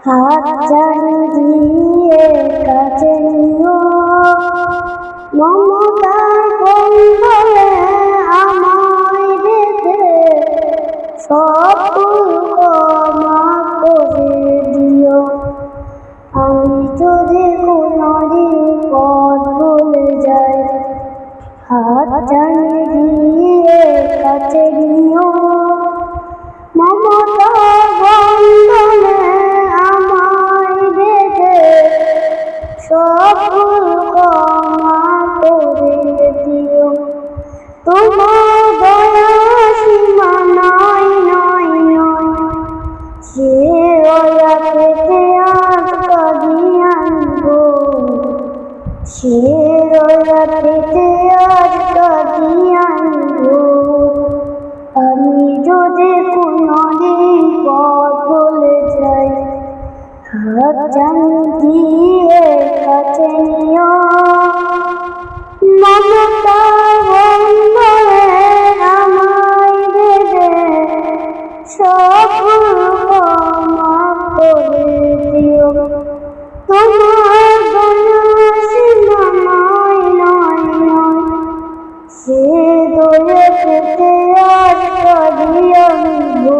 হাত জানিয়ে কাছে নিও, মমতার বন্ধনে আমায় বেঁধে সব ভুল ক্ষমা করে দিও। আমি যদি কোনদিন পথ ভুলে যাই, হাত জানিয়ে কাছে নিও।